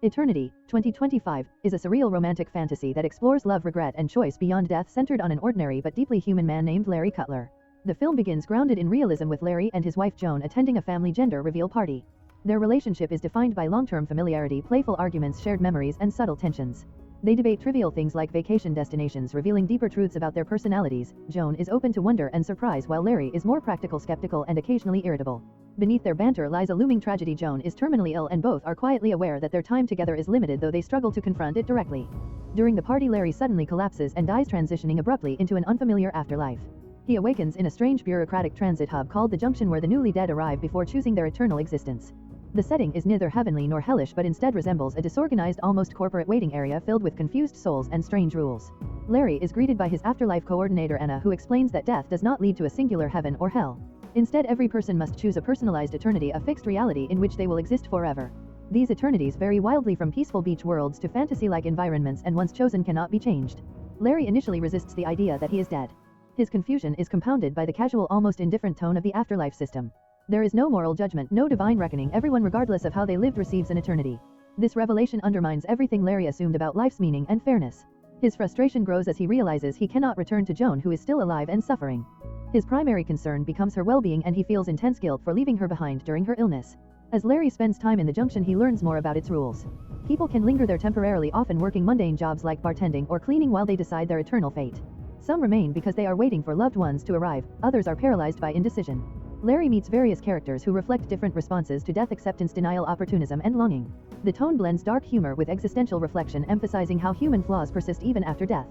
Eternity, 2025, is a surreal romantic fantasy that explores love, regret, and choice beyond death, centered on an ordinary but deeply human man named Larry Cutler. The film begins grounded in realism with Larry and his wife Joan attending a family gender reveal party. Their relationship is defined by long-term familiarity, playful arguments, shared memories, and subtle tensions. They debate trivial things like vacation destinations, revealing deeper truths about their personalities. Joan is open to wonder and surprise, while Larry is more practical, skeptical, and occasionally irritable. Beneath their banter lies a looming tragedy. Joan is terminally ill and both are quietly aware that their time together is limited, though they struggle to confront it directly. During the party, Larry suddenly collapses and dies, transitioning abruptly into an unfamiliar afterlife. He awakens in a strange bureaucratic transit hub called the Junction, where the newly dead arrive before choosing their eternal existence. The setting is neither heavenly nor hellish, but instead resembles a disorganized, almost corporate waiting area filled with confused souls and strange rules. Larry is greeted by his afterlife coordinator Anna, who explains that death does not lead to a singular heaven or hell. Instead, every person must choose a personalized eternity, a fixed reality in which they will exist forever. These eternities vary wildly, from peaceful beach worlds to fantasy-like environments, and once chosen cannot be changed. Larry initially resists the idea that he is dead. His confusion is compounded by the casual, almost indifferent tone of the afterlife system. There is no moral judgment, no divine reckoning. Everyone, regardless of how they lived, receives an eternity. This revelation undermines everything Larry assumed about life's meaning and fairness. His frustration grows as he realizes he cannot return to Joan, who is still alive and suffering. His primary concern becomes her well-being, and he feels intense guilt for leaving her behind during her illness. As Larry spends time in the Junction, he learns more about its rules. People can linger there temporarily, often working mundane jobs like bartending or cleaning while they decide their eternal fate. Some remain because they are waiting for loved ones to arrive, others are paralyzed by indecision. Larry meets various characters who reflect different responses to death: acceptance, denial, opportunism, and longing. The tone blends dark humor with existential reflection, emphasizing how human flaws persist even after death.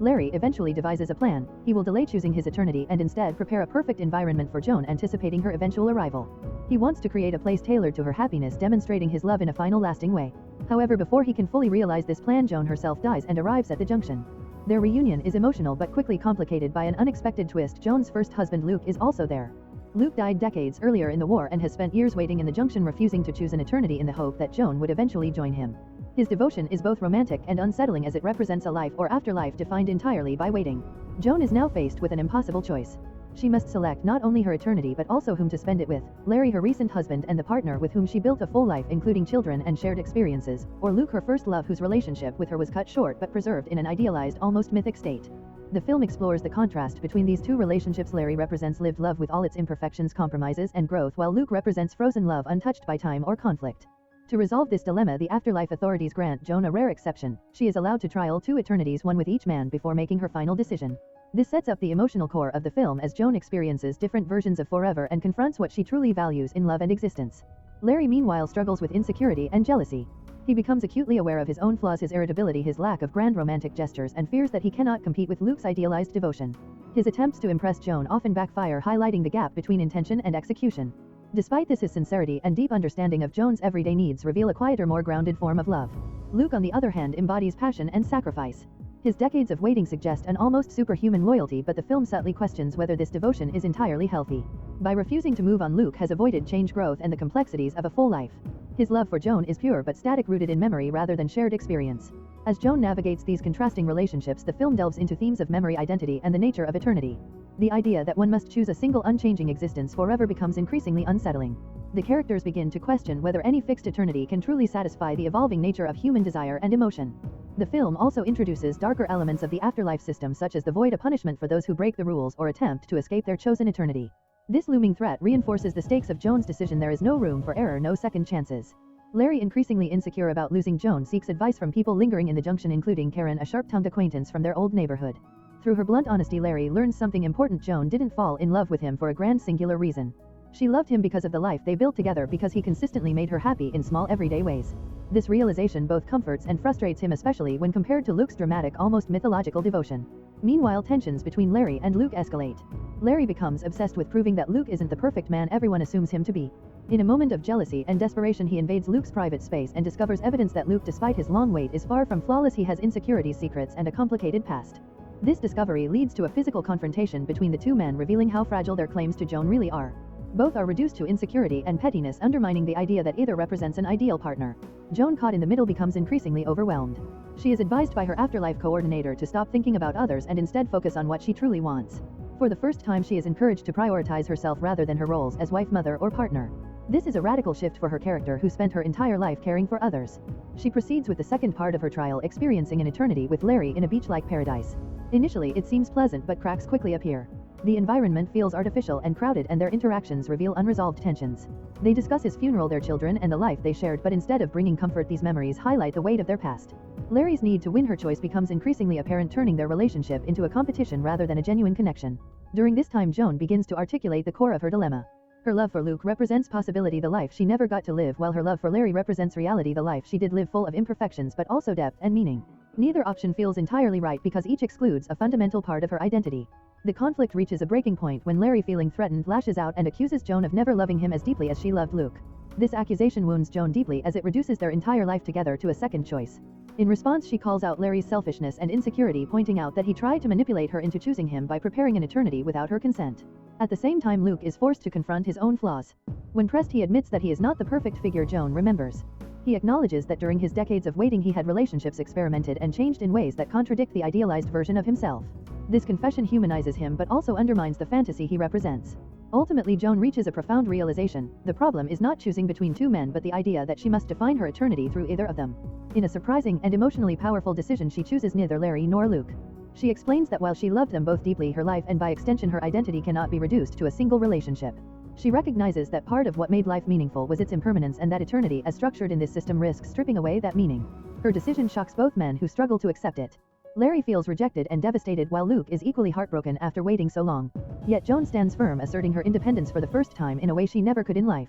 Larry eventually devises a plan. He will delay choosing his eternity and instead prepare a perfect environment for Joan, anticipating her eventual arrival. He wants to create a place tailored to her happiness, demonstrating his love in a final, lasting way. However, before he can fully realize this plan, Joan herself dies and arrives at the Junction. Their reunion is emotional but quickly complicated by an unexpected twist. Joan's first husband, Luke, is also there. Luke died decades earlier in the war and has spent years waiting in the Junction, refusing to choose an eternity in the hope that Joan would eventually join him. His devotion is both romantic and unsettling, as it represents a life or afterlife defined entirely by waiting. Joan is now faced with an impossible choice. She must select not only her eternity but also whom to spend it with: Larry, her recent husband and the partner with whom she built a full life, including children and shared experiences, or Luke, her first love, whose relationship with her was cut short but preserved in an idealized, almost mythic state. The film explores the contrast between these two relationships. Larry represents lived love with all its imperfections, compromises, and growth, while Luke represents frozen love, untouched by time or conflict. To resolve this dilemma, the afterlife authorities grant Joan a rare exception. She is allowed to trial two eternities, one with each man, before making her final decision. This sets up the emotional core of the film as Joan experiences different versions of forever and confronts what she truly values in love and existence. Larry, meanwhile, struggles with insecurity and jealousy. He becomes acutely aware of his own flaws, his irritability, his lack of grand romantic gestures, and fears that he cannot compete with Luke's idealized devotion. His attempts to impress Joan often backfire, highlighting the gap between intention and execution. Despite this, his sincerity and deep understanding of Joan's everyday needs reveal a quieter, more grounded form of love. Luke, on the other hand, embodies passion and sacrifice. His decades of waiting suggest an almost superhuman loyalty, but the film subtly questions whether this devotion is entirely healthy. By refusing to move on, Luke has avoided change, growth, and the complexities of a full life. His love for Joan is pure but static, rooted in memory rather than shared experience. As Joan navigates these contrasting relationships, the film delves into themes of memory, identity, and the nature of eternity. The idea that one must choose a single, unchanging existence forever becomes increasingly unsettling. The characters begin to question whether any fixed eternity can truly satisfy the evolving nature of human desire and emotion. The film also introduces darker elements of the afterlife system, such as the void, a punishment for those who break the rules or attempt to escape their chosen eternity. This looming threat reinforces the stakes of Joan's decision. There is no room for error, no second chances. Larry, increasingly insecure about losing Joan, seeks advice from people lingering in the Junction, including Karen, a sharp-tongued acquaintance from their old neighborhood. Through her blunt honesty, Larry learns something important: Joan didn't fall in love with him for a grand, singular reason. She loved him because of the life they built together, because he consistently made her happy in small, everyday ways. This realization both comforts and frustrates him, especially when compared to Luke's dramatic, almost mythological devotion. Meanwhile, tensions between Larry and Luke escalate. Larry becomes obsessed with proving that Luke isn't the perfect man everyone assumes him to be. In a moment of jealousy and desperation, he invades Luke's private space and discovers evidence that Luke, despite his long wait, is far from flawless. He has insecurities, secrets, and a complicated past. This discovery leads to a physical confrontation between the two men, revealing how fragile their claims to Joan really are. Both are reduced to insecurity and pettiness, undermining the idea that either represents an ideal partner. Joan, caught in the middle, becomes increasingly overwhelmed. She is advised by her afterlife coordinator to stop thinking about others and instead focus on what she truly wants. For the first time, she is encouraged to prioritize herself rather than her roles as wife, mother, or partner. This is a radical shift for her character, who spent her entire life caring for others. She proceeds with the second part of her trial, experiencing an eternity with Larry in a beach-like paradise. Initially it seems pleasant, but cracks quickly appear. The environment feels artificial and crowded, and their interactions reveal unresolved tensions. They discuss his funeral, their children, and the life they shared, but instead of bringing comfort, these memories highlight the weight of their past. Larry's need to win her choice becomes increasingly apparent, turning their relationship into a competition rather than a genuine connection. During this time, Joan begins to articulate the core of her dilemma. Her love for Luke represents possibility, the life she never got to live, while her love for Larry represents reality, the life she did live, full of imperfections but also depth and meaning. Neither option feels entirely right because each excludes a fundamental part of her identity. The conflict reaches a breaking point when Larry, feeling threatened, lashes out and accuses Joan of never loving him as deeply as she loved Luke. This accusation wounds Joan deeply, as it reduces their entire life together to a second choice. In response, she calls out Larry's selfishness and insecurity, pointing out that he tried to manipulate her into choosing him by preparing an eternity without her consent. At the same time, Luke is forced to confront his own flaws. When pressed, he admits that he is not the perfect figure Joan remembers. He acknowledges that during his decades of waiting he had relationships, experimented, and changed in ways that contradict the idealized version of himself. This confession humanizes him but also undermines the fantasy he represents. Ultimately, Joan reaches a profound realization: the problem is not choosing between two men, but the idea that she must define her eternity through either of them. In a surprising and emotionally powerful decision, she chooses neither Larry nor Luke. She explains that while she loved them both deeply, her life, and by extension her identity, cannot be reduced to a single relationship. She recognizes that part of what made life meaningful was its impermanence, and that eternity, as structured in this system, risks stripping away that meaning. Her decision shocks both men, who struggle to accept it. Larry feels rejected and devastated, while Luke is equally heartbroken after waiting so long. Yet Joan stands firm, asserting her independence for the first time in a way she never could in life.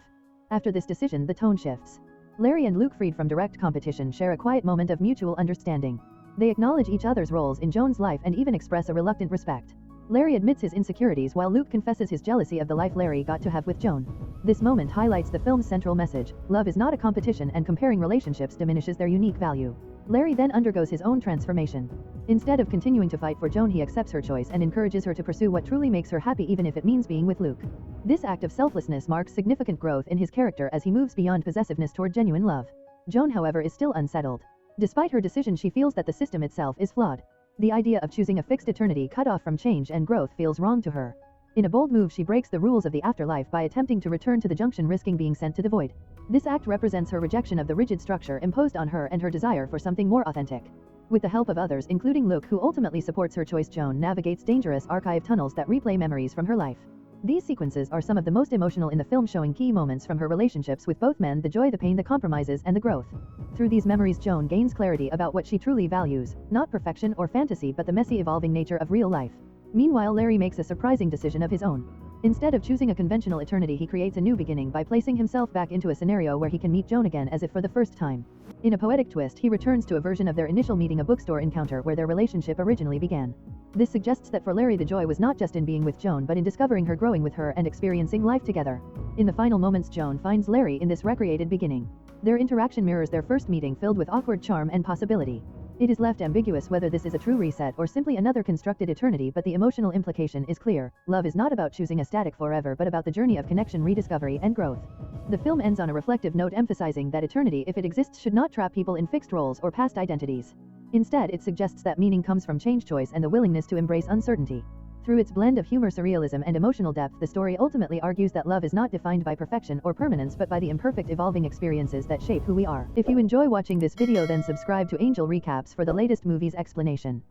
After this decision, the tone shifts. Larry and Luke, freed from direct competition, share a quiet moment of mutual understanding. They acknowledge each other's roles in Joan's life and even express a reluctant respect. Larry admits his insecurities, while Luke confesses his jealousy of the life Larry got to have with Joan. This moment highlights the film's central message: love is not a competition, and comparing relationships diminishes their unique value. Larry then undergoes his own transformation. Instead of continuing to fight for Joan, he accepts her choice and encourages her to pursue what truly makes her happy, even if it means being with Luke. This act of selflessness marks significant growth in his character as he moves beyond possessiveness toward genuine love. Joan, however, is still unsettled. Despite her decision, she feels that the system itself is flawed. The idea of choosing a fixed eternity cut off from change and growth feels wrong to her. In a bold move, she breaks the rules of the afterlife by attempting to return to the junction, risking being sent to the void. This act represents her rejection of the rigid structure imposed on her and her desire for something more authentic. With the help of others, including Luke, who ultimately supports her choice, Joan navigates dangerous archive tunnels that replay memories from her life. These sequences are some of the most emotional in the film, showing key moments from her relationships with both men: the joy, the pain, the compromises, and the growth. Through these memories, Joan gains clarity about what she truly values: not perfection or fantasy, but the messy, evolving nature of real life. Meanwhile, Larry makes a surprising decision of his own. Instead of choosing a conventional eternity, he creates a new beginning by placing himself back into a scenario where he can meet Joan again, as if for the first time. In a poetic twist, he returns to a version of their initial meeting, a bookstore encounter where their relationship originally began. This suggests that for Larry, the joy was not just in being with Joan, but in discovering her, growing with her, and experiencing life together. In the final moments, Joan finds Larry in this recreated beginning. Their interaction mirrors their first meeting, filled with awkward charm and possibility. It is left ambiguous whether this is a true reset or simply another constructed eternity, but the emotional implication is clear: love is not about choosing a static forever, but about the journey of connection, rediscovery, and growth. The film ends on a reflective note, emphasizing that eternity, if it exists, should not trap people in fixed roles or past identities. Instead, it suggests that meaning comes from change, choice, and the willingness to embrace uncertainty. Through its blend of humor, surrealism, and emotional depth, the story ultimately argues that love is not defined by perfection or permanence, but by the imperfect, evolving experiences that shape who we are. If you enjoy watching this video, then subscribe to Angel Recaps for the latest movies explanation.